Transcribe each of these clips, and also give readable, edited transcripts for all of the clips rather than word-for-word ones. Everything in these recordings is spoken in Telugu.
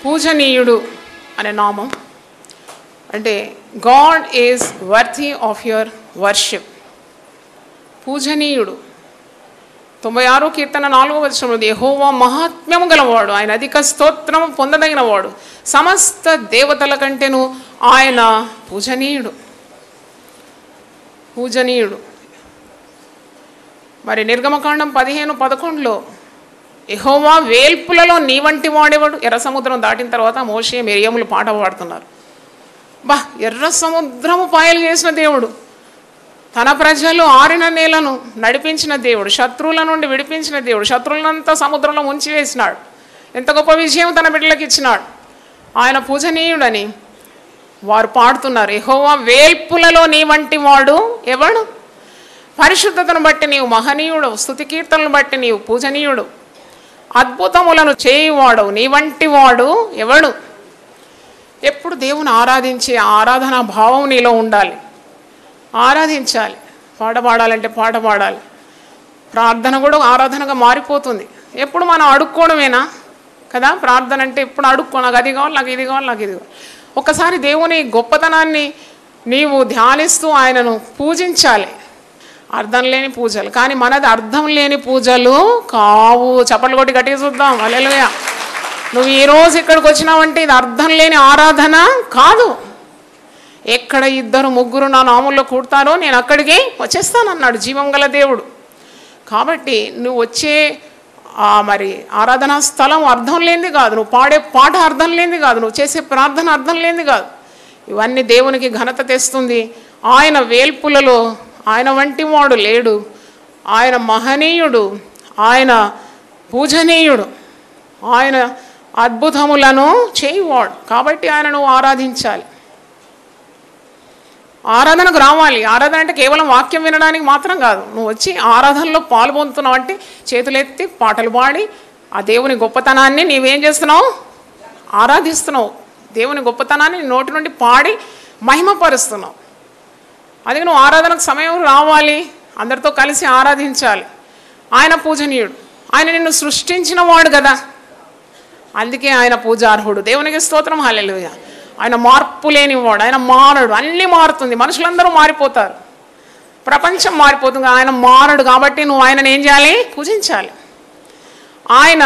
పూజనీయుడు అనే నామం అంటే God is worthy of your worship. పూజనీయుడు 96 కీర్తన 4వ వచనంలో యెహోవా మహాత్మ్యము గలవాడు, ఆయన అధిక స్తోత్రము పొందదగిన వాడు, సమస్త దేవతల కంటేను ఆయన పూజనీయుడు. పూజనీయుడు. మరి నిర్గమకాండం 15:11లో యెహోవా వేల్పులలో నీ వంటి వాడేవాడు. ఎర్ర సముద్రం దాటిన తర్వాత మోషే మిరియాములు పాట పాడుతున్నారు. ఎర్ర సముద్రము పాయలు చేసిన దేవుడు, తన ప్రజలు ఆరిన నేలను నడిపించిన దేవుడు, శత్రువుల నుండి విడిపించిన దేవుడు, శత్రువులంతా సముద్రంలో ముంచివేసినాడు. ఎంత గొప్ప విజయం తన బిడ్డలకు ఇచ్చినాడు. ఆయన పూజనీయుడని వారు పాడుతున్నారు. యెహోవా వేల్పులలో నీ వంటి వాడు ఎవడు? పరిశుద్ధతను బట్టి నీవు మహనీయుడు, స్తుతి కీర్తనను బట్టి నీవు పూజనీయుడు, అద్భుతములను చేయువాడు, నీ వంటి వాడు ఎవడు? ఎప్పుడు దేవుని ఆరాధించే ఆరాధనా భావం నీలో ఉండాలి. ఆరాధించాలి. పాట పాడాలంటే పాట పాడాలి. ప్రార్థన కూడా ఆరాధనగా మారిపోతుంది. ఎప్పుడు మనం అడుక్కోవడమేనా కదా ప్రార్థన అంటే? ఎప్పుడు అడుక్కో, నాకు అది కావాలి, నాకు ఇది కావాలి, నాకు ఇది కావాలి. ఒకసారి దేవుని గొప్పతనాన్ని నీవు ధ్యానిస్తూ ఆయనను పూజించాలి. అర్థం లేని పూజలు, కానీ మనది అర్థం లేని పూజలు కావు. చప్పట్లు కొట్టి గట్టిగా చూద్దాం. హల్లెలూయా. నువ్వు ఈరోజు ఇక్కడికి వచ్చినావంటే ఇది అర్థం లేని ఆరాధన కాదు. ఎక్కడ 2, 3 నా నామంలో కూడతారో నేను అక్కడికి వచ్చేస్తానన్నాడు జీవం గల దేవుడు. కాబట్టి నువ్వు వచ్చే మరి ఆరాధనా స్థలం అర్థం లేనిది కాదు, నువ్వు పాడే పాట అర్థం లేనిది కాదు, నువ్వు చేసే ప్రార్థన అర్థం లేనిది కాదు. ఇవన్నీ దేవునికి ఘనత తెస్తుంది. ఆయన వేల్పులలో ఆయన వంటి వాడు లేడు. ఆయన మహనీయుడు, ఆయన పూజనీయుడు, ఆయన అద్భుతములను చేయువాడు. కాబట్టి ఆయనను ఆరాధించాలి. ఆరాధనకు రావాలి. ఆరాధన అంటే కేవలం వాక్యం వినడానికి మాత్రం కాదు. నువ్వు వచ్చి ఆరాధనలో పాల్పొందుతున్నావు అంటే చేతులెత్తి పాటలు పాడి ఆ దేవుని గొప్పతనాన్ని నీవేం చేస్తున్నావు? ఆరాధిస్తున్నావు. దేవుని గొప్పతనాన్ని నోటి నుండి పాడి మహిమపరుస్తున్నావు. అది నువ్వు ఆరాధనకు సమయం రావాలి, అందరితో కలిసి ఆరాధించాలి. ఆయన పూజనీయుడు. ఆయన నిన్ను సృష్టించిన వాడు కదా, అందుకే ఆయన పూజార్హుడు. దేవునికి స్తోత్రం. హల్లెలూయా. ఆయన మార్పు లేనివాడు, ఆయన మారడు. అన్నీ మారుతుంది, మనుషులందరూ మారిపోతారు, ప్రపంచం మారిపోతుంది. ఆయన మారడు కాబట్టి నువ్వు ఆయనను ఏం చేయాలి? పూజించాలి. ఆయన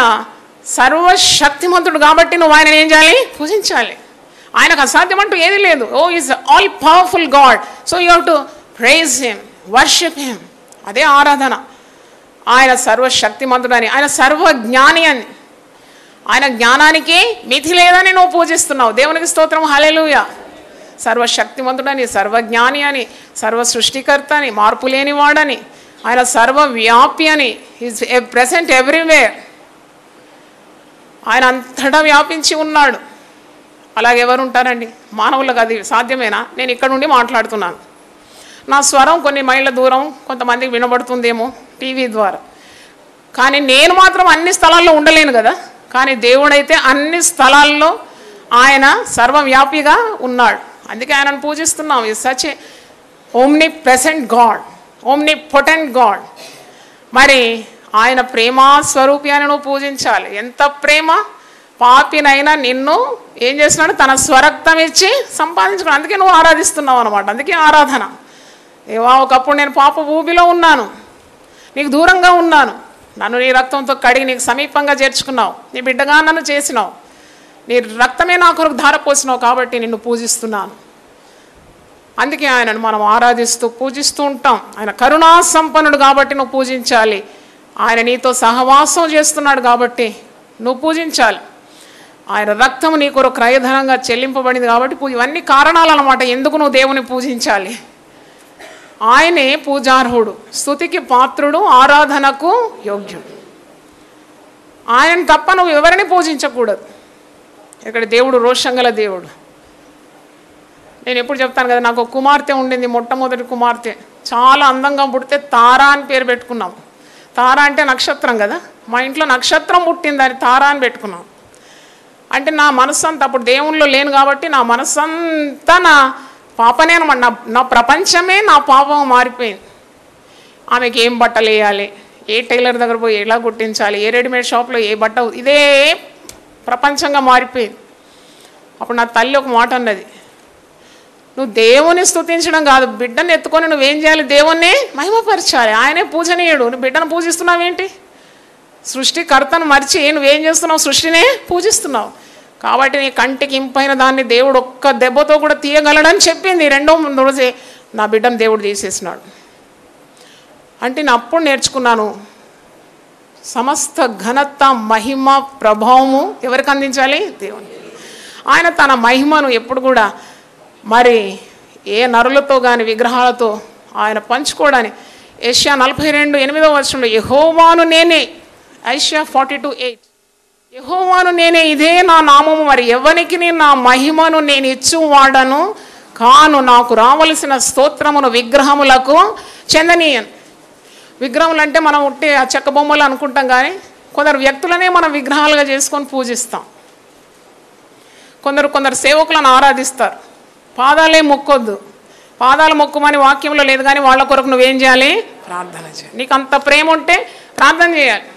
సర్వశక్తిమంతుడు కాబట్టి నువ్వు ఆయనను ఏం చేయాలి? పూజించాలి. ఆయనకు అసాధ్యం అంటూ ఏది లేదు. Is all powerful God, so you have to praise him, worship him. అదే ఆరాధన. ఆయన సర్వశక్తిమంతుడని, ఆయన సర్వజ్ఞాని అని, ఆయన జ్ఞానానికి మితి లేదని నువ్వు పూజిస్తున్నావు. దేవునికి స్తోత్రం. హల్లెలూయా. సర్వశక్తిమంతుడని, సర్వజ్ఞాని అని, సర్వ సృష్టికర్త అని, మార్పు లేనివాడని, ఆయన సర్వవ్యాపి అని, ఈజ్ ప్రెసెంట్ ఎవ్రీవేర్. ఆయన అంతటా వ్యాపించి ఉన్నాడు. అలాగే ఎవరు ఉంటారండి? మానవులకు అది సాధ్యమేనా? నేను ఇక్కడ నుండి మాట్లాడుతున్నాను, నా స్వరం కొన్ని మైళ్ళ దూరం కొంతమందికి వినబడుతుందేమో టీవీ ద్వారా, కానీ నేను మాత్రం అన్ని స్థలాల్లో ఉండలేను కదా. కానీ దేవుడైతే అన్ని స్థలాల్లో ఆయన సర్వవ్యాపిగా ఉన్నాడు. అందుకే ఆయనను పూజిస్తున్నాం. Is such a omnipresent God, omnipotent God. మరి ఆయన ప్రేమా స్వరూపి అని నువ్వు పూజించాలి. ఎంత ప్రేమ! పాపినైనా నిన్ను ఏం చేస్తున్నాడు? తన స్వరక్తం ఇచ్చి సంపాదించుకున్నాడు. అందుకే నువ్వు ఆరాధిస్తున్నావు అనమాట. అందుకే ఆరాధన. దేవా, ఒకప్పుడు నేను పాప ఊబిలో ఉన్నాను, నీకు దూరంగా ఉన్నాను, నన్ను నీ రక్తంతో కడిగి నీకు సమీపంగా చేర్చుకున్నావు, నీ బిడ్డగా నన్ను చేసినావు, నీ రక్తమే నా కొరకు ధారపోసినావు, కాబట్టి నిన్ను పూజిస్తున్నాను. అందుకే ఆయనను మనం ఆరాధిస్తూ పూజిస్తూ ఉంటాం. ఆయన కరుణా సంపన్నుడు కాబట్టి నువ్వు పూజించాలి. ఆయన నీతో సహవాసం చేస్తున్నాడు కాబట్టి నువ్వు పూజించాలి. ఆయన రక్తం నీ కొరకు క్రయధనంగా చెల్లింపబడింది కాబట్టి ఇవన్నీ కారణాలు అన్నమాట ఎందుకు నువ్వు దేవుని పూజించాలి. ఆయనే పూజార్హుడు, స్తుతికి పాత్రుడు, ఆరాధనకు యోగ్యుడు. ఆయన తప్ప నువ్వు ఎవరిని పూజించకూడదు. ఇక్కడ దేవుడు రోషంగల దేవుడు. నేను ఎప్పుడు చెప్తాను కదా, నాకు ఒక కుమార్తె ఉండింది, మొట్టమొదటి కుమార్తె. చాలా అందంగా పుడితే తారా అని పేరు పెట్టుకున్నాం. తారా అంటే నక్షత్రం కదా, మా ఇంట్లో నక్షత్రం పుట్టింది, అని తారా అని పెట్టుకున్నాం. అంటే నా మనస్సంతా, అప్పుడు దేవుళ్ళు లేను కాబట్టి నా మనస్సంతా నా పాపనే అనమాట. నా ప్రపంచమే నా పాపం మారిపోయింది. ఆమెకి ఏం బట్టలు వేయాలి, ఏ టైలర్ దగ్గర పోయి ఎలా కుట్టించాలి, ఏ రెడీమేడ్ షాప్లో ఏ బట్ట, ఇదే ప్రపంచంగా మారిపోయింది. అప్పుడు నా తల్లి ఒక మాట అన్నది, నువ్వు దేవుని స్తుతించడం కాదు, బిడ్డను ఎత్తుకొని నువ్వేం చేయాలి, దేవుణ్ణి మహిమపరచాలి, ఆయనే పూజనీయుడు. నువ్వు బిడ్డను పూజిస్తున్నావేంటి? సృష్టికర్తను మర్చి నువ్వేం చేస్తున్నావు, సృష్టినే పూజిస్తున్నావు. కాబట్టి నీ కంటికి ఇంపైన దాన్ని దేవుడు ఒక్క దెబ్బతో కూడా తీయగలడని చెప్పింది. రెండో రోజే నా బిడ్డను దేవుడు తీసేసినాడు. అంటే నేను అప్పుడు నేర్చుకున్నాను, సమస్త ఘనత మహిమ ప్రభావము ఎవరికి అందించాలి, దేవుని. ఆయన తన మహిమను ఎప్పుడు కూడా మరి ఏ నరులతో కానీ విగ్రహాలతో ఆయన పంచుకోవడానికి యెషయా 42:8 యెహోవాను నేనే, ఐషియా 42:8 యెహోవాను నేనే, ఇదే నా నామము, మరి ఎవరికి నా మహిమను నేను ఇచ్చువాడను కాను, నాకు రావలసిన స్తోత్రమును విగ్రహములకు చెందనీయను. విగ్రహములు అంటే మనం ఉంటే ఆ చెక్క బొమ్మలు అనుకుంటాం, కానీ కొందరు వ్యక్తులనే మనం విగ్రహాలుగా చేసుకొని పూజిస్తాం. కొందరు సేవకులను ఆరాధిస్తారు. పాదాలే మొక్కొద్దు, పాదాలు మొక్కుమని వాక్యంలో లేదు, కానీ వాళ్ళ కొరకు నువ్వేం చేయాలి, ప్రార్థన చేయాలి. నీకు అంత ప్రేమ ఉంటే ప్రార్థన చేయాలి.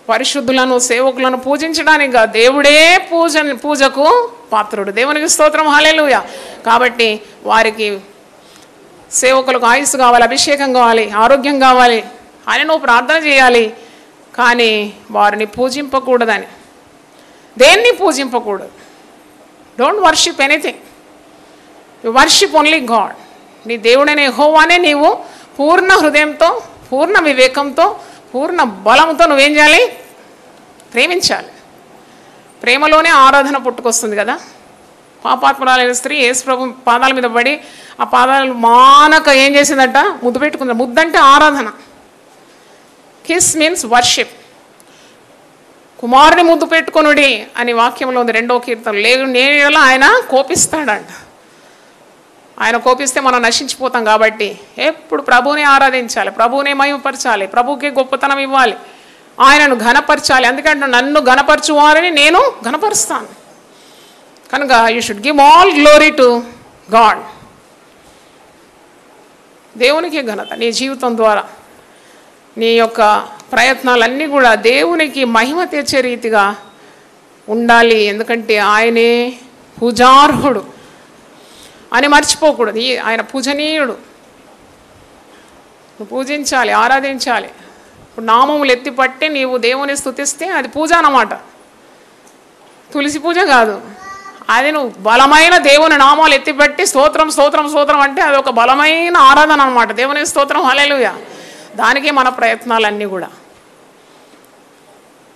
పరిశుద్ధులను సేవకులను పూజించడానికి కాదు, దేవుడే పూజకు పాత్రుడు. దేవునికి స్తోత్రం, హల్లెలూయా. కాబట్టి వారికి సేవకులకు ఆయుస్సు కావాలి, అభిషేకం కావాలి, ఆరోగ్యం కావాలి అని నువ్వు ప్రార్థన చేయాలి. కానీ వారిని పూజింపకూడదని, దేన్ని పూజింపకూడదు. Don't worship anything, you worship only God. నీ దేవుడైన యెహోవానే నీవు పూర్ణ హృదయంతో, పూర్ణ వివేకంతో, పూర్ణ బలంతో నువ్వేం చేయాలి, ప్రేమించాలి. ప్రేమలోనే ఆరాధన పుట్టుకొస్తుంది కదా. పాపాత్మురాలైన స్త్రీ యేసు ప్రభు పాదాల మీద పడి ఆ పాదాలు మానక ఏం చేసిందట, ముద్దు పెట్టుకుంది. ముద్దంటే ఆరాధన. Kiss means worship. కుమారుని ముద్దు పెట్టుకొనుడి అని వాక్యంలో ఉంది 2వ కీర్తన. లేదు నేను ఆయన కోపిస్తాడంట. ఆయన కోపిస్తే మనం నశించిపోతాం. కాబట్టి ఎప్పుడు ప్రభువుని ఆరాధించాలి, ప్రభువునే మహిమపరచాలి, ప్రభువుకి గొప్పతనం ఇవ్వాలి, ఆయనను ఘనపరచాలి. అందుకంటే నన్ను ఘనపరచువారని నేను ఘనపరుస్తాను. కనుక you should give all glory to God. దేవునికి ఘనత. నీ జీవితం ద్వారా నీ యొక్క ప్రయత్నాలన్నీ కూడా దేవునికి మహిమ తెచ్చే రీతిగా ఉండాలి. ఎందుకంటే ఆయనే పూజార్హుడు అని మర్చిపోకూడదు. ఆయన పూజనీయుడు. నువ్వు పూజించాలి, ఆరాధించాలి. ఇప్పుడు నామములు ఎత్తిపట్టి నీవు దేవుని స్తుతిస్తే అది పూజ అన్నమాట. తులసి పూజ కాదు అది. నువ్వు బలమైన దేవుని నామాలు ఎత్తిపట్టి స్తోత్రం స్తోత్రం స్తోత్రం అంటే అది ఒక బలమైన ఆరాధన అన్నమాట. దేవుని స్తోత్రం, హల్లెలూయా. దానికే మన ప్రయత్నాలన్నీ కూడా.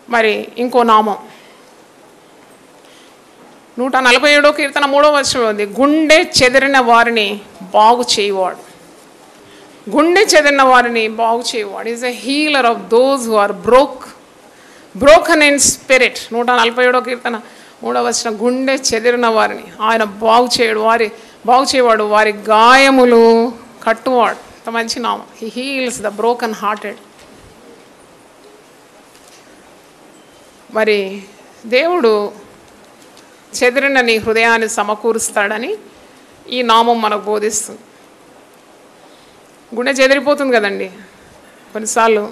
మరి ఇంకో నామం 147వ కీర్తన 3వ వచనంలో ఉంది, గుండె చెదిరిన వారిని బాగు చేయువాడు. గుండె చెదిరిన వారిని బాగు చేయువాడు. Is a healer of those who are broken in spirit. 147వ కీర్తన 3వ వచనం, గుండె చెదిరిన వారిని ఆయన బాగు చేయవాడు, వారి గాయములు కట్టువాడు. మంచి నామం. He heels the broken hearted. మరి దేవుడు చెదిరిన నీ హృదయాన్ని సమకూరుస్తాడని ఈ నామం మనకు బోధిస్తుంది. గుండె చెదిరిపోతుంది కదండి. కొన్నిసార్లు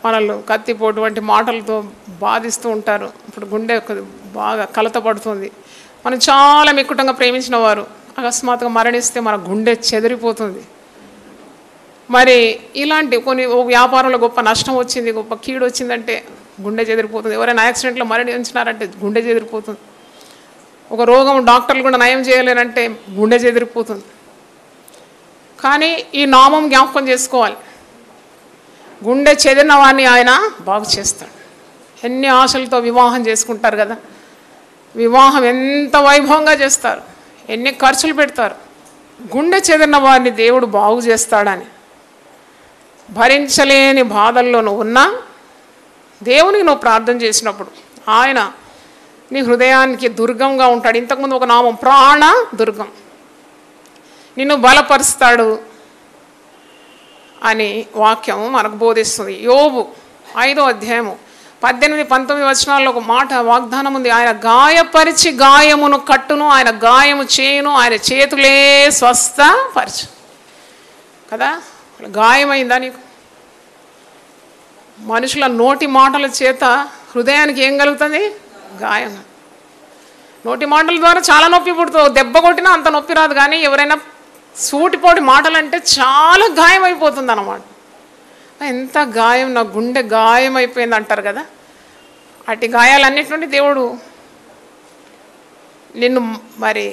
మనల్ని కత్తిపోటు వంటి మాటలతో బాధిస్తూ ఉంటారు. ఇప్పుడు గుండె బాగా కలత పడుతుంది. మనం చాలా మిక్కుటంగా ప్రేమించిన వారు అకస్మాత్తుగా మరణిస్తే మన గుండె చెదిరిపోతుంది. మరి ఇలాంటి కొన్ని వ్యాపారంలో గొప్ప నష్టం వచ్చింది, గొప్ప కీడు వచ్చిందంటే గుండె చెదిరిపోతుంది. ఎవరైనా యాక్సిడెంట్లో మరణించినారంటే గుండె చెదిరిపోతుంది. ఒక రోగం డాక్టర్లు కూడా నయం చేయలేరంటే గుండె చెదిరిపోతుంది. కానీ ఈ నామం జ్ఞాపకం చేసుకోవాలి. గుండె చెదిరిన వాడిని ఆయన బాగు చేస్తాడు. ఎన్ని ఆశలతో వివాహం చేసుకుంటారు కదా, వివాహం ఎంత వైభవంగా చేస్తారు, ఎన్ని ఖర్చులు పెడతారు. గుండె చెదిరిన వారిని దేవుడు బాగు చేస్తాడని. భరించలేని బాధల్లో నువ్వు ఉన్నా దేవునికి నువ్వు ప్రార్థన చేసినప్పుడు ఆయన నీ హృదయానికి దుర్గంగా ఉంటాడు. ఇంతకుముందు ఒక నామం ప్రాణ దుర్గం. నిన్ను బలపరుస్తాడు అని వాక్యం మనకు బోధిస్తుంది. యోబు 5వ అధ్యాయము 18-19 వచనాల్లో ఒక మాట వాగ్దానం ఉంది. ఆయన గాయపరిచి గాయమును కట్టును, ఆయన గాయము చేయును, ఆయన చేతులే స్వస్థపరచు. కదా, గాయమైందా నీకు? మనుషుల నోటి మాటల చేత హృదయానికి ఏం కలుగుతుంది? గాయం. నోటి మాటల ద్వారా చాలా నొప్పి పుడుతుంది. దెబ్బ కొట్టినా అంత నొప్పి రాదు, కానీ ఎవరైనా సూటిపోటి మాటలు అంటే చాలా గాయం అయిపోతుంది అన్నమాట. ఎంత గాయం, నా గుండె గాయం అయిపోయింది అంటారు కదా. అటు గాయాలన్నిటి నుండి దేవుడు నిన్ను మరి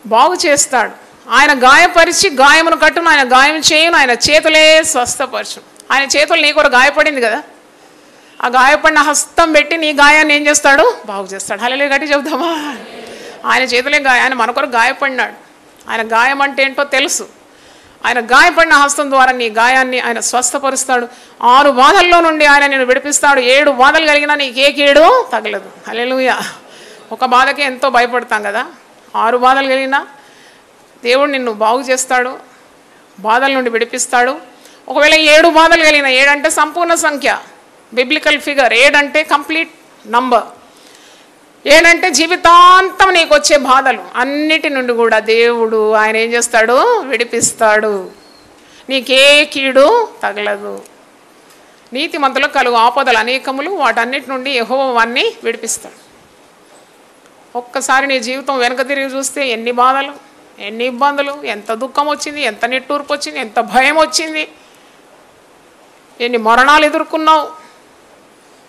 బాగు చేస్తాడు. ఆయన గాయపరిచి గాయమును కట్టును, ఆయన గాయం చేయును, ఆయన చేతులే స్వస్థపరచును. ఆయన చేతులు నీ కొరకు గాయపడింది కదా, ఆ గాయపడిన హస్తం పెట్టి నీ గాయాన్ని ఏం చేస్తాడు? బాగు చేస్తాడు. హల్లెలూయా గట్టి చెబుదామా? ఆయన చేతులే ఆయన మన కొరకు గాయపడినాడు. ఆయన గాయం అంటే ఏంటో తెలుసు. ఆయన గాయపడిన హస్తం ద్వారా నీ గాయాన్ని ఆయన స్వస్థపరుస్తాడు. 6 బాధల్లో నుండి ఆయన నిన్ను విడిపిస్తాడు. 7 బాధలు కలిగినా నీకు ఏ కీడు తగలదు. హల్లెలూయా. ఒక బాధకే ఎంతో భయపడతాం కదా, 6 బాధలు కలిగినా దేవుడు నిన్ను బాగు చేస్తాడు, బాధల నుండి విడిపిస్తాడు. ఒకవేళ 7 బాధలు కలిగిన, 7 అంటే సంపూర్ణ సంఖ్య, బిబ్లికల్ ఫిగర్. 7 అంటే కంప్లీట్ నంబర్. 7 అంటే జీవితాంతం నీకు వచ్చే బాధలు అన్నిటి నుండి కూడా దేవుడు ఆయన ఏం చేస్తాడు? విడిపిస్తాడు. నీకే కీడు తగలదు. నీతిమంతులకు కలుగు ఆపదలు అనేకములు, వాటన్నిటి నుండి యెహోవా వారిని విడిపిస్తాడు. ఒక్కసారి నీ జీవితం వెనక తిరిగి చూస్తే ఎన్ని బాధలు, ఎన్ని ఇబ్బందులు, ఎంత దుఃఖం వచ్చింది, ఎంత నిట్టూర్పు వచ్చింది, ఎంత భయం వచ్చింది, ఎన్ని మరణాలు ఎదుర్కొన్నావు,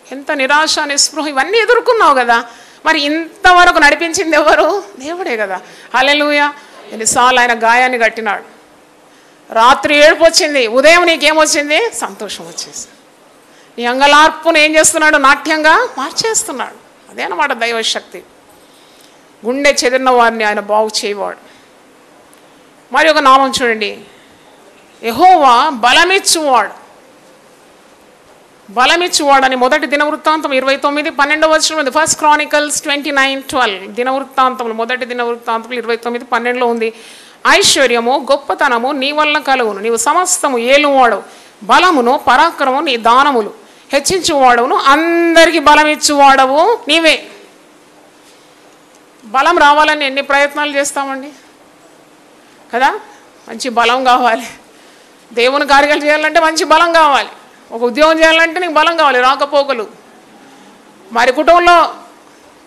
ఎంత నిరాశ నిస్పృహ, ఇవన్నీ ఎదుర్కొన్నావు కదా. మరి ఇంతవరకు నడిపించింది ఎవరు? దేవుడే కదా. హల్లెలూయా. ఎన్నిసార్లు ఆయన గాయాన్ని కట్టినాడు. రాత్రి ఏడుపు వచ్చింది, ఉదయం నీకేమొచ్చింది? సంతోషం వచ్చేసి నీ అంగలార్పును ఏం చేస్తున్నాడు? నాట్యంగా మార్చేస్తున్నాడు. అదేనమాట దైవశక్తి. గుండె చెదిరిన వారిని ఆయన బాగు చేయవాడు. మరి ఒక నామం చూడండి, యెహోవా బలమిచ్చువాడు. బలమిచ్చువాడని 1 దినవృత్తాంతం 29:12 ఫస్ట్ క్రానికల్స్ 29:12. దినవృత్తాంతములు 1 దినవృత్తాంతములు 29:12 ఉంది. ఐశ్వర్యము గొప్పతనము నీ వల్ల కలుగును, నీవు సమస్తము ఏలువాడు, బలమును పరాక్రమము నీ దానములు, హెచ్చించువాడవును, అందరికీ బలమిచ్చువాడవు నీవే. బలం రావాలని ఎన్ని ప్రయత్నాలు చేస్తామండి కదా. మంచి బలం కావాలి, దేవుని కార్యాలు చేయాలంటే మంచి బలం కావాలి, ఒక ఉద్యోగం చేయాలంటే నీకు బలం కావాలి, రాకపోకలు. మరి కుటుంబంలో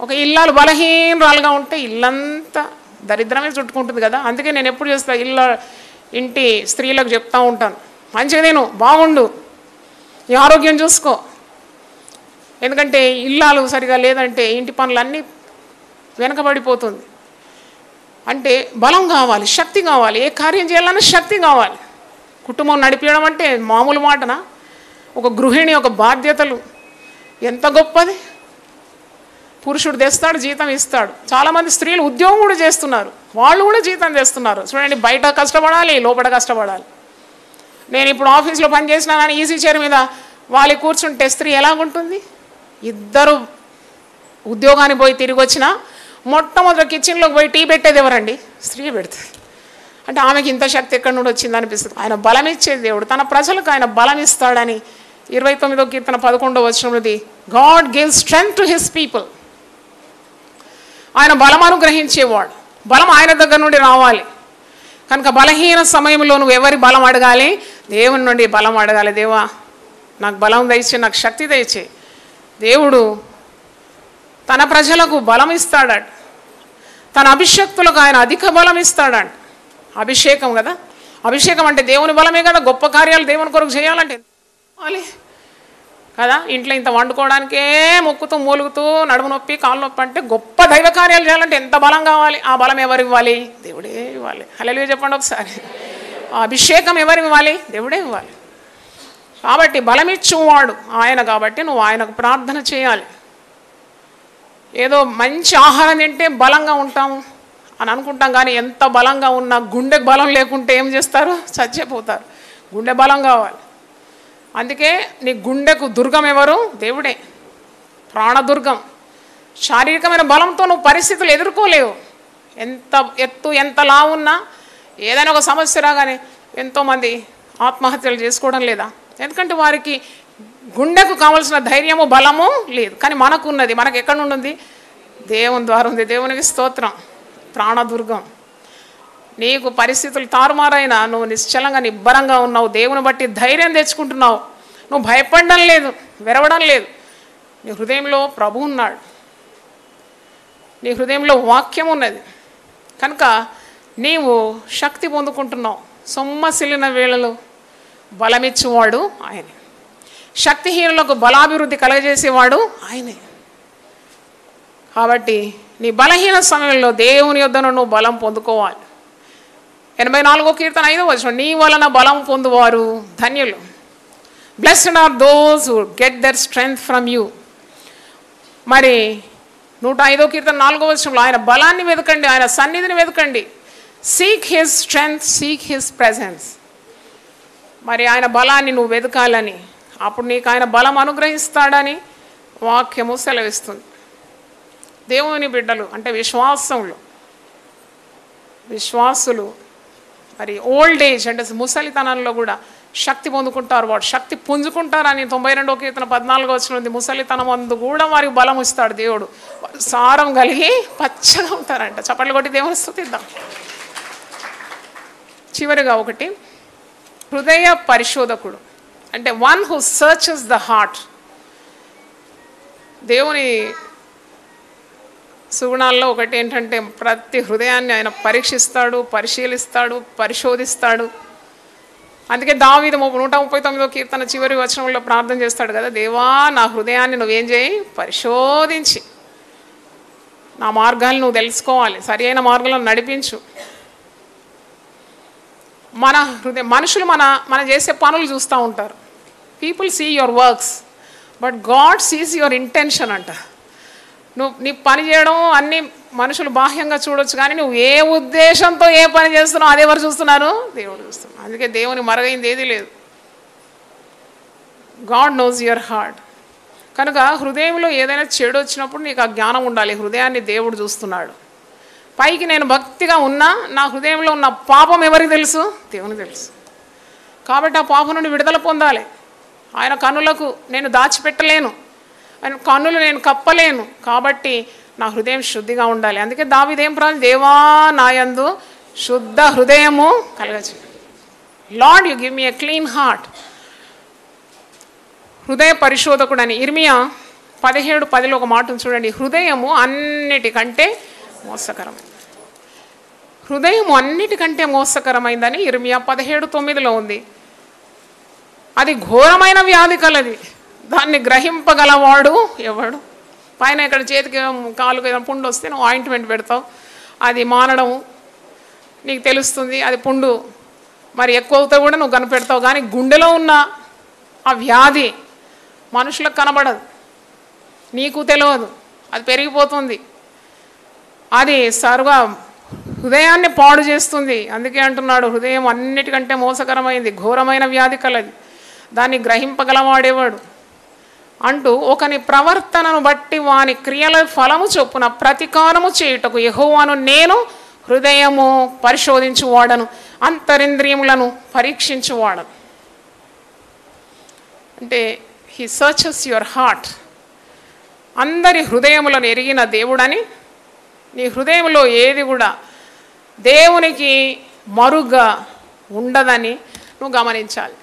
ఒక ఇల్లాలు బలహీనరాలుగా ఉంటే ఇల్లంతా దరిద్రమే చుట్టుకుంటుంది కదా. అందుకే నేను ఎప్పుడు చేస్తా, ఇంటి స్త్రీలకు చెప్తూ ఉంటాను, మంచిగా నేను బాగుండు, ఈ ఆరోగ్యం చూసుకో. ఎందుకంటే ఇల్లాలు సరిగా లేదంటే ఇంటి పనులన్నీ వెనకబడిపోతుంది. అంటే బలం కావాలి, శక్తి కావాలి, ఏ కార్యం చేయాలన్నా శక్తి కావాలి. కుటుంబం నడిపించడం అంటే మామూలు మాటనా? ఒక గృహిణి ఒక బాధ్యతలు ఎంత గొప్పది. పురుషుడు తెస్తాడు, జీతం ఇస్తాడు. చాలామంది స్త్రీలు ఉద్యోగం కూడా చేస్తున్నారు, వాళ్ళు కూడా జీతం తెస్తున్నారు. చూడండి, బయట కష్టపడాలి, లోపల కష్టపడాలి. నేను ఇప్పుడు ఆఫీస్లో పనిచేసినా కానీ ఈజీ చైర్ మీద వాళ్ళు కూర్చుంటే స్త్రీ ఎలాగుంటుంది? ఇద్దరు ఉద్యోగానికి పోయి తిరిగి వచ్చినా మొట్టమొదటి కిచెన్లోకి పోయి టీ పెట్టేది ఎవరండి? స్త్రీ పెడుతుంది. అంటే ఆమెకి ఇంత శక్తి ఎక్కడి నుండి వచ్చింది అనిపిస్తుంది. ఆయన బలం ఇచ్చేది దేవుడు, తన ప్రజలకు ఆయన బలం ఇస్తాడని 29వ కీర్తన 11వ వచనంలోది, God gives strength to his people. ఆయన బలం అనుగ్రహించేవాడు. బలం ఆయన దగ్గర నుండి రావాలి. కనుక బలహీన సమయంలో నువ్వు ఎవరి బలం అడగాలి? దేవుని నుండి బలం అడగాలి. దేవా నాకు బలం దయచే, నాకు శక్తి దయచే. దేవుడు తన ప్రజలకు బలం ఇస్తాడట. తన అభిషక్తులకు ఆయన అధిక బలం ఇస్తాడంట. అభిషేకం కదా, అభిషేకం అంటే దేవుని బలమే కదా. గొప్ప కార్యాలు దేవుని కొరకు చేయాలంటే కదా. ఇంట్లో ఇంత వండుకోవడానికే మొక్కుతూ మూలుగుతూ నడుము నొప్పి కాళ్ళు నొప్పి అంటే గొప్ప దైవ కార్యాలు చేయాలంటే ఎంత బలం కావాలి? ఆ బలం ఎవరు ఇవ్వాలి? దేవుడే ఇవ్వాలి. హల్లెలూయా చెప్పండి ఒకసారి. ఆ అభిషేకం ఎవరు ఇవ్వాలి? దేవుడే ఇవ్వాలి. కాబట్టి బలమిచ్చువాడు ఆయన. కాబట్టి నువ్వు ఆయనకు ప్రార్థన చేయాలి. ఏదో మంచి ఆహారం తింటే బలంగా ఉంటాము అని అనుకుంటాం, కానీ ఎంత బలంగా ఉన్నా గుండెకు బలం లేకుంటే ఏం చేస్తారు? చచ్చిపోతారు. గుండె బలం కావాలి. అందుకే నీ గుండెకు దుర్గం ఎవరు? దేవుడే, ప్రాణదుర్గం. శారీరకమైన బలంతో నువ్వు పరిస్థితులు ఎదుర్కోలేవు. ఎంత ఎత్తు ఎంత లావు ఉన్నా ఏదైనా ఒక సమస్య రాగానే ఎంతోమంది ఆత్మహత్యలు చేసుకోవడం లేదా? ఎందుకంటే వారికి గుండెకు కావాల్సిన ధైర్యము బలము లేదు. కానీ మనకు ఉన్నది. మనకు ఎక్కడ నుండి ఉంది? దేవుని ద్వారా ఉంది. దేవునికి స్తోత్రం. ప్రాణదుర్గం. నీకు పరిస్థితులు తారుమారైనా నువ్వు నిశ్చలంగా నిబ్బరంగా ఉన్నావు. దేవుని బట్టి ధైర్యం తెచ్చుకుంటున్నావు. నువ్వు భయపడడం లేదు, వెరవడం లేదు. నీ హృదయంలో ప్రభు ఉన్నాడు, నీ హృదయంలో వాక్యం ఉన్నది కనుక నీవు శక్తి పొందుకుంటున్నావు. సొమ్మసిల్లిన వేళలో బలమిచ్చేవాడు ఆయనే, శక్తిహీనులకు బలాభివృద్ధి కలగజేసేవాడు ఆయనే. కాబట్టి నీ బలహీన సమయంలో దేవుని యొద్దను నువ్వు బలం పొందుకోవాలి. 84వ కీర్తన 5వ వచనం, నీ వలన బలం పొందువారు ధన్యులు. Blessed are those who get their strength from you. మరి 105వ కీర్తన 4వ వచనంలో ఆయన బలాన్ని వెతకండి, ఆయన సన్నిధిని వెతకండి. Seek his strength, seek his presence. మరి ఆయన బలాన్ని నువ్వు వెతకాలని, అప్పుడు నీకు ఆయన బలం అనుగ్రహిస్తాడని వాక్యము సెలవిస్తుంది. దేవుని బిడ్డలు అంటే విశ్వాసులు మరి ఓల్డ్ ఏజ్ అంటే ముసలితనంలో కూడా శక్తి పొందుకుంటారు, వాడు శక్తి పుంజుకుంటారని 92వ కీర్తన 14వ వచనం, ముసలితనం అందు కూడా వారికి బలం ఇస్తాడు దేవుడు. సారం కలిగి పచ్చగా ఉంటారంట. చప్పట్లు కొట్టి దేవుని స్తుతిద్దాం. చివరిగా ఒకటి, హృదయ పరిశోధకుడు అంటే one who searches the heart. దేవుని సుగుణాల్లో ఒకటి ఏంటంటే ప్రతి హృదయాన్ని ఆయన పరీక్షిస్తాడు, పరిశీలిస్తాడు, పరిశోధిస్తాడు. అందుకే దావీదు 139వ కీర్తన చివరి వచనంలో ప్రార్థన చేస్తాడు కదా, దేవా నా హృదయాన్ని నువ్వేం చేయి, పరిశోధించి నా మార్గాలు నువ్వు తెలుసుకోవాలి, సరి అయిన మార్గంలో నడిపించు. మన మనుషులు మన చేసే పనులు చూస్తూ ఉంటారు. People see your works but God sees your intention అంట. నువ్వు నీ పని చేయడం అన్నీ మనుషులు బాహ్యంగా చూడొచ్చు, కానీ నువ్వు ఏ ఉద్దేశంతో ఏ పని చేస్తున్నావు అది ఎవరు చూస్తున్నారు? దేవుడు చూస్తున్నాడు. అందుకే దేవుని మరగైంది ఏదీ లేదు. God knows your heart. కనుక హృదయంలో ఏదైనా చెడు వచ్చినప్పుడు నీకు ఆ జ్ఞానం ఉండాలి, హృదయాన్ని దేవుడు చూస్తున్నాడు. పైకి నేను భక్తిగా ఉన్నా నా హృదయంలో ఉన్న పాపం ఎవరికి తెలుసు? దేవునికి తెలుసు. కాబట్టి ఆ పాపం నుండి విడుదల పొందాలి. ఆయన కన్నులకు నేను దాచిపెట్టలేను, ఆయన కన్నులు నేను కప్పలేను. కాబట్టి నా హృదయం శుద్ధిగా ఉండాలి. అందుకే దావీదేం ప్రార్థన, దేవా నాయందు శుద్ధ హృదయము కలగచ్చు. Lord you give me a clean heart. హృదయ పరిశోధకుడు అని ఇర్మియా 17:10 ఒక మాట చూడండి, హృదయము అన్నిటికంటే మోసకరమైంది. హృదయం అన్నిటికంటే మోసకరమైందని ఇర్మియా 17:9 ఉంది. అది ఘోరమైన వ్యాధి కలది, దాన్ని గ్రహింపగలవాడు ఎవడు? పైన ఇక్కడ చేతికి కాలుకి ఏదైనా పుండు వస్తే నువ్వు ఆయింట్మెంట్ పెడతావు, అది మానడం నీకు తెలుస్తుంది, అది పుండు మరి ఎక్కువ అవుతా కూడా నువ్వు కనిపెడతావు. కానీ గుండెలో ఉన్న ఆ వ్యాధి మనుషులకు కనబడదు, నీకు తెలియదు, అది పెరిగిపోతుంది, అది సర్వ హృదయాన్ని పాడు చేస్తుంది. అందుకే అంటున్నాడు హృదయం అన్నిటికంటే మోసకరమైంది, ఘోరమైన వ్యాధి కలది, దాన్ని గ్రహింపగలవాడేవాడు అంటూ ఒకని ప్రవర్తనను బట్టి వాని క్రియల ఫలము చొప్పున ప్రతికారము చేయుటకు యెహోవాను నేను హృదయము పరిశోధించువాడను, అంతరింద్రియములను పరీక్షించువాడను. అంటే హీ సర్చెస్ యువర్ హార్ట్. అందరి హృదయములను ఎరిగిన దేవుడని, నీ హృదయంలో ఏది కూడా దేవునికి మరుగ్గా ఉండదని నువ్వు గమనించాలి.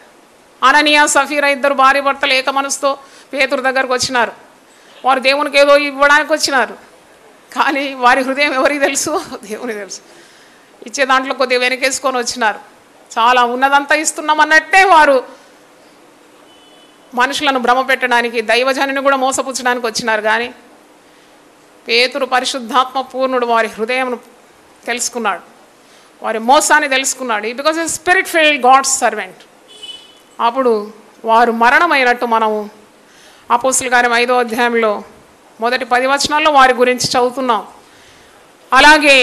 అననీయ సఫీరా ఇద్దరు భార్య భర్తలు ఏక మనసుతో పేతురు దగ్గరకు వచ్చినారు. వారు దేవునికి ఏదో ఇవ్వడానికి వచ్చినారు, కానీ వారి హృదయం ఎవరికి తెలుసు? దేవునికి తెలుసు. ఇచ్చే దాంట్లో కొద్దిగా వెనకేసుకొని వచ్చినారు. చాలా ఉన్నదంతా ఇస్తున్నామన్నట్టే వారు మనుషులను భ్రమ పెట్టడానికి, దైవజనుని కూడా మోసపుచ్చడానికి వచ్చినారు. కానీ పేతురు పరిశుద్ధాత్మ పూర్ణుడు వారి హృదయం తెలుసుకున్నాడు, వారి మోసాన్ని తెలుసుకున్నాడు. Because a spirit filled God's servant. అప్పుడు వారు మరణమైనట్టు మనము అపోస్తుల కార్యం 5వ అధ్యాయంలో మొదటి 10 వచనాల్లో వారి గురించి చదువుతున్నాం. అలాగే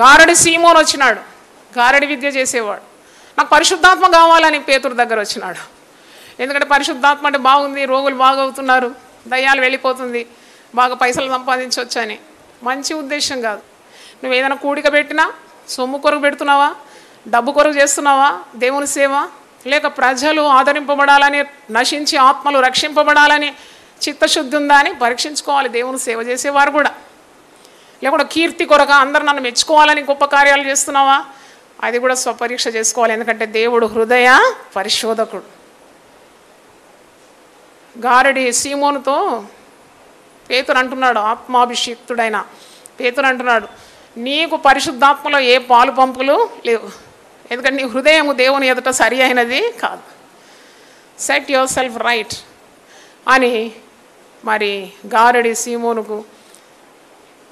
గారడి సీమోన్ వచ్చినాడు, గారడి విద్య చేసేవాడు. నాకు పరిశుద్ధాత్మ కావాలని పేతురు దగ్గర వచ్చినాడు. ఎందుకంటే పరిశుద్ధాత్మ అంటే బాగుంది, రోగులు బాగవుతున్నారు, దయ్యాలు వెళ్ళిపోతుంది, బాగా పైసలు సంపాదించవచ్చు అని. మంచి ఉద్దేశం కాదు. నువ్వు ఏదైనా కూడిక పెట్టినా సొమ్ము కొరకు పెడుతున్నావా, డబ్బు కొరకు చేస్తున్నావా దేవుని సేవ, లేక ప్రజలు ఆదరింపబడాలని, నశించి ఆత్మలు రక్షింపబడాలని చిత్తశుద్ధి ఉందా అని పరీక్షించుకోవాలి దేవుని సేవ చేసేవారు కూడా. లేకుండా కీర్తి కొరక అందరు నన్ను మెచ్చుకోవాలని గొప్ప కార్యాలు చేస్తున్నావా, అది కూడా స్వపరీక్ష చేసుకోవాలి. ఎందుకంటే దేవుడు హృదయ పరిశోధకుడు. గారడి సీమోనుతో పేతురు అంటున్నాడు, ఆత్మాభిషిక్తుడైన పేతురు అంటున్నాడు, నీకు పరిశుద్ధాత్మలో ఏ పాలు పంపులు లేవు, ఎందుకంటే నీ హృదయం దేవుని ఎదుట సరి అయినది కాదు. సెట్ యువర్ సెల్ఫ్ రైట్ అని మరి గారడి సీమోనుకు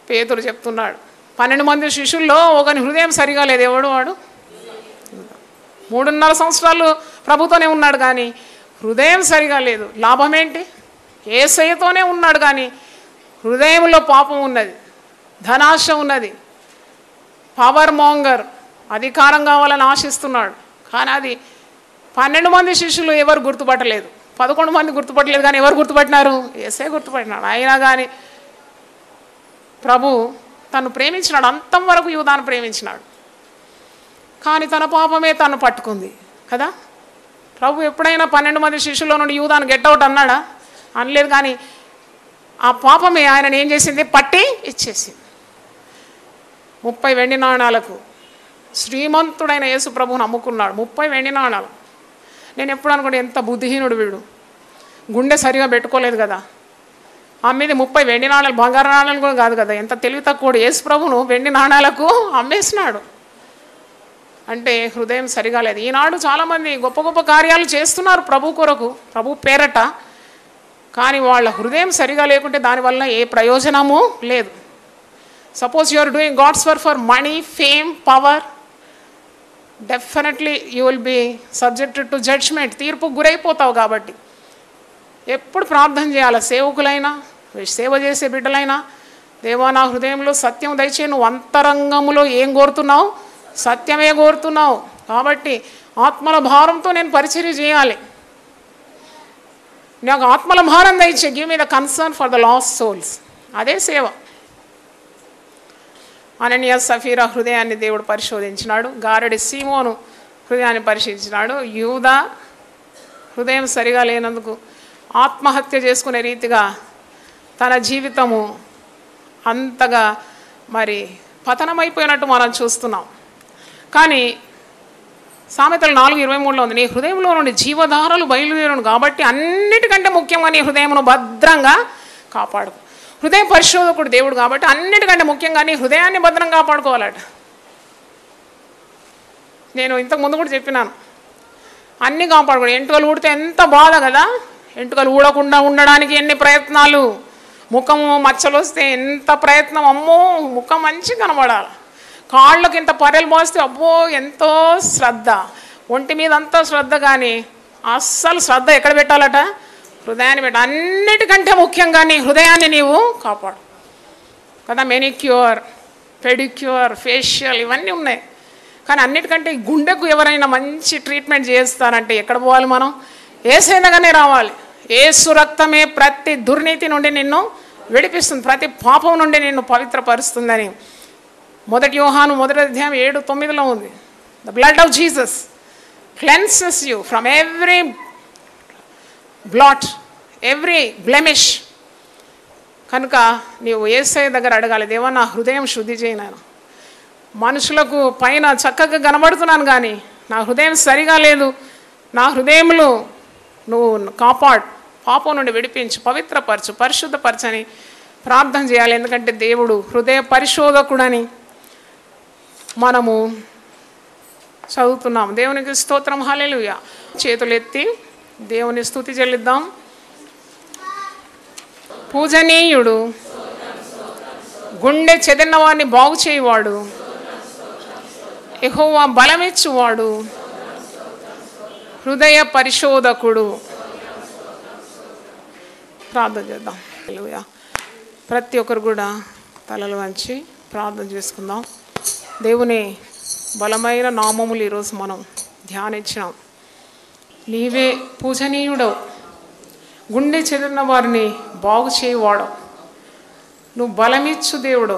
పేతురు చెప్తున్నాడు. 12 మంది శిష్యుల్లో ఒకని హృదయం సరిగా లేదు. ఎవడు వాడు? 3.5 సంవత్సరాలు ప్రభుతోనే ఉన్నాడు కానీ హృదయం సరిగా లేదు. లాభం ఏంటి? యేసయ్యతోనే ఉన్నాడు కానీ హృదయంలో పాపం ఉన్నది, ధనాశ ఉన్నది, పవర్ మోంగర్, అధికారం కావాలని ఆశిస్తున్నాడు. కానీ అది 12 మంది శిష్యులు ఎవరు గుర్తుపట్టలేదు, 11 మంది గుర్తుపట్టలేదు. కానీ ఎవరు గుర్తుపట్టినారు? యేసే గుర్తుపట్టినాడు. అయినా కానీ ప్రభు తను ప్రేమించినాడు, అంతం వరకు యూదాను ప్రేమించినాడు. కానీ తన పాపమే తను పట్టుకుంది కదా. ప్రభు ఎప్పుడైనా 12 మంది శిష్యుల్లో నుండి యూదాను గెట్అవుట్ అన్నాడా? అనలేదు. కానీ ఆ పాపమే ఆయనను ఏం చేసింది? పట్టి ఇచ్చేసింది. 30 వెండి నాణాలకు శ్రీమంతుడైన యేసు ప్రభువును అమ్ముకున్నాడు. 30 వెండి నాణాలు. నేను ఎప్పుడు అనుకుంటే ఎంత బుద్ధిహీనుడు వీడు, గుండె సరిగా పెట్టుకోలేదు కదా. అమ్మేది 30 వెండి నాణాలు, బంగారు నాణాలు కూడా కాదు కదా. ఎంత తెలివి తక్కువ, యేసు ప్రభువును వెండి నాణాలకు అమ్మేసినాడు. అంటే హృదయం సరిగా లేదు. ఈనాడు చాలామంది గొప్ప గొప్ప కార్యాలు చేస్తున్నారు ప్రభు కొరకు, ప్రభు పేరట. కానీ వాళ్ళ హృదయం సరిగా లేకుంటే దానివల్ల ఏ ప్రయోజనము లేదు. Suppose you are doing God's work for money, fame, power, definitely you will be subjected to judgment. తీర్పుకు గురైపోతావు. కాబట్టి ఎప్పుడు ప్రార్థన చేయాలి. సేవకులైనా, సేవ చేసే బిడ్డలైనా, దేవా నా హృదయంలో సత్యం దయచే, నువ్వు అంతరంగంలో ఏం కోరుతున్నావు? సత్యమే కోరుతున్నావు. కాబట్టి ఆత్మల భారంతో నేను పరిచర్య చేయాలి. నాకు ఆత్మల భారం దయచే, give me the concern for the last souls. అదే సేవ. అననీయ సఫీరా హృదయాన్ని దేవుడు పరిశోధించినాడు. గారడి సీమోను హృదయాన్ని పరిశీలించినాడు. యూదా హృదయం సరిగా లేనందుకు ఆత్మహత్య చేసుకునే రీతిగా తన జీవితము అంతగా మరి పతనమైపోయినట్టు మనం చూస్తున్నాం. కానీ సామెతలు 4:23లో ఉంది, నీ హృదయంలో నుండి జీవధారలు బయలుదేరును కాబట్టి అన్నిటికంటే ముఖ్యంగా నీ హృదయమును భద్రంగా కాపాడు. హృదయ పరిశోధకుడు దేవుడు కాబట్టి అన్నిటికంటే ముఖ్యంగా నీ హృదయాన్ని భద్రంగా కాపాడుకోవాలట. నేను ఇంతకు ముందు కూడా చెప్పినాను, అన్నీ కాపాడుకోండి. ఎంటుకలు ఊడితే ఎంత బాధ కదా. ఎంటుకలు ఊడకుండా ఉండడానికి ఎన్ని ప్రయత్నాలు. ముఖము మచ్చలు వస్తే ఎంత ప్రయత్నం. అమ్మో ముఖం మంచి కనబడాలి. కాళ్ళకి ఇంత పరెలు పోస్తే అబ్బో ఎంతో శ్రద్ధ. ఒంటి మీద అంతా శ్రద్ధ. కానీ అస్సలు శ్రద్ధ ఎక్కడ పెట్టాలట? హృదయాన్ని పెట్ట. అన్నిటికంటే ముఖ్యంగా నీ హృదయాన్ని నీవు కాపాడు కదా. మెనిక్యూర్, పెడిక్యూర్, ఫేషియల్ ఇవన్నీ ఉన్నాయి. కానీ అన్నిటికంటే గుండెకు ఎవరైనా మంచి ట్రీట్మెంట్ చేస్తారంటే ఎక్కడ పోవాలి మనం? యేసు దగ్గరనే రావాలి. యేసు రక్తమే ప్రతి దుర్నీతి నుండి నిన్ను విడిపిస్తుంది, ప్రతి పాపం నుండి నిన్ను పవిత్రపరుస్తుందని 1 యోహాను 1:7-9 ఉంది. The blood of Jesus cleanses you from every blot, every blemish. కనుక నీవు యేసయ్య దగ్గర అడగాలి, దేవా నా హృదయం శుద్ధి చేయను. మనుషులకు పైన చక్కగా కనబడుతున్నాను కానీ నా హృదయం సరిగా లేదు. నా హృదయంలో నువ్వు కాపాడు, పాపం నుండి విడిపించు, పవిత్రపరచు, పరిశుద్ధపరచని ప్రార్థన చేయాలి. ఎందుకంటే దేవుడు హృదయ పరిశోధకుడని మనము చదువుతున్నాం. దేవునికి స్తోత్రం, హల్లెలూయా. చేతులెత్తి దేవుని స్తుతి చెల్లిద్దాం. పూజనీయుడు, గుండె చెదిరిన వాడిని బాగు చేయవాడు, యెహోవా బలమిచ్చువాడు, హృదయ పరిశోధకుడు. ప్రార్థన చేద్దాం. హల్లెలూయా. ప్రతి ఒక్కరు కూడా తలలు వంచి ప్రార్థన చేసుకుందాం. దేవుని బలమైన నామములు ఈరోజు మనం ధ్యానించినాం. నీవే పూజనీయుడవు, గుండె చెదిరిన వారిని బాగు చేయవాడు, నువ్వు బలమిచ్చు దేవుడు,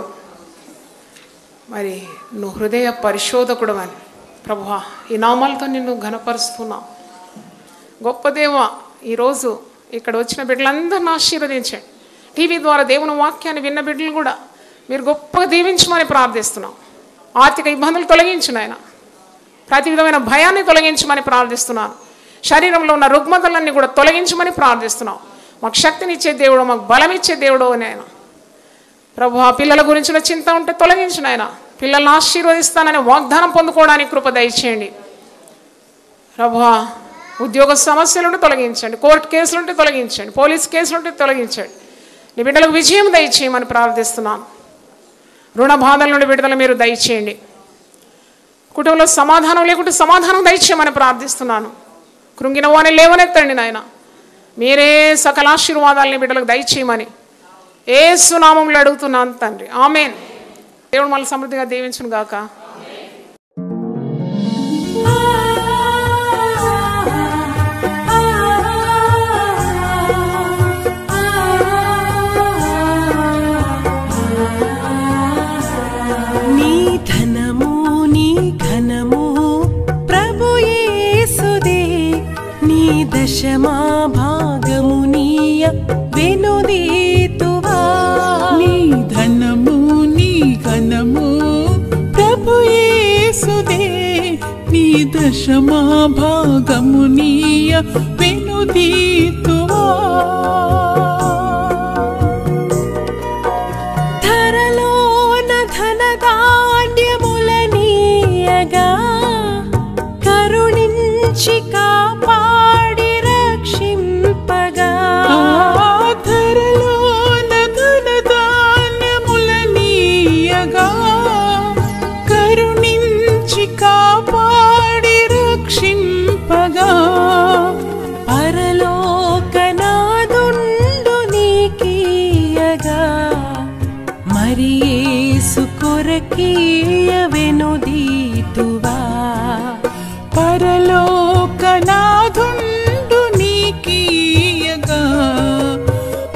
మరి నువ్వు హృదయ పరిశోధకుడు అని ప్రభువా ఈ నామాలతో నిన్ను ఘనపరుస్తున్నావు. గొప్ప దేవ, ఈరోజు ఇక్కడ వచ్చిన బిడ్డలందరిని ఆశీర్వదించండి. టీవీ ద్వారా దేవుని వాక్యాన్ని విన్న బిడ్డలు కూడా మీరు గొప్పగా దీవించమని ప్రార్థిస్తున్నాం. ఆర్థిక ఇబ్బందులు తొలగించిన ఆయన, ప్రతి విధమైన భయాన్ని తొలగించమని ప్రార్థిస్తున్నాను. శరీరంలో ఉన్న రుగ్మతలన్నీ కూడా తొలగించమని ప్రార్థిస్తున్నాం. మాకు శక్తినిచ్చే దేవుడు, మాకు బలం ఇచ్చే దేవుడు నాయన. ప్రభు ఆ పిల్లల గురించిన చింత ఉంటే తొలగించిన ఆయన, పిల్లల్ని ఆశీర్వదిస్తానని వాగ్దానం పొందుకోవడానికి కృప దయచేయండి ప్రభు. ఉద్యోగ సమస్యలుంటే తొలగించండి, కోర్టు కేసులుంటే తొలగించండి, పోలీస్ కేసులుంటే తొలగించండి. నీ బిడ్డలకు విజయం దయచేయమని ప్రార్థిస్తున్నాను. రుణ బాధల నుండి విడుదల మీరు దయచేయండి. కుటుంబంలో సమాధానం లేకుంటే సమాధానం దయచేయమని ప్రార్థిస్తున్నాను. కృంగిన వాని లేవనెత్తండి నాయన. మీరే సకల ఆశీర్వాదాలని బిడ్డలకు దయచేయమని యేసు నామములో అడుగుతున్నాను తండ్రి, ఆమేన్. దేవుడు మళ్ళీ సమృద్ధిగా దీవించును గాక. దశమా భాగము నీయ వెనుదీతువా. నీ ధనము నీ ఘనము ప్రభు యేసుదే, నీ దశమా భాగము నీయ వెనుదీతువా. ధరలోన ధనధాన్యములనీయగా కరుణించి కాపాడి రక్షింపగా. ధరలోన ధనధాన్యములనీయగా కరుణించి కాపాడి రక్షింపగా. పరలోకనాదుండు నీకీయగా మరి యేసు కొరకీయ వెనుదీతువా. పరలోకనాథుండు నీకీయగా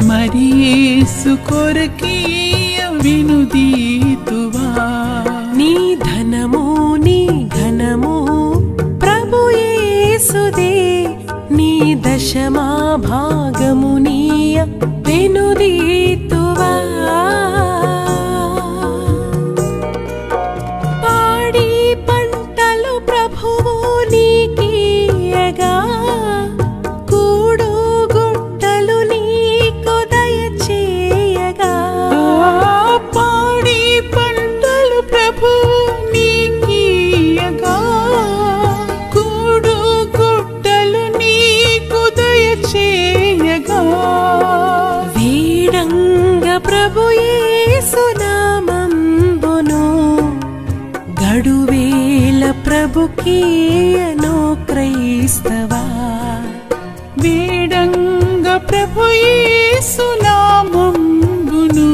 మరి యేసు కొరకీయ వెనుదీతువా. నీ ధనము నీ ఘనము ప్రభు యేసుదే, నీ దశమా భాగము నీయ వెనుదీతువా. పాడి పంటలు ప్రభువు నీకీయగా కూడు గుట్టలు నీకు దయచేయగా. పాడి పంటలు ప్రభు నీకీయగా కూడు గుట్టలు నీకు దయచేయగా. వీడంగ ప్రభు యేసు నామంబును గడువేల ప్రభుకీయను క్రైస్తవా. వేడంగ ప్రభు యేసు నామంబును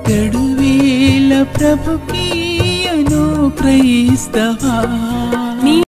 గడువేల ప్రభుకీయను క్రైస్తవా.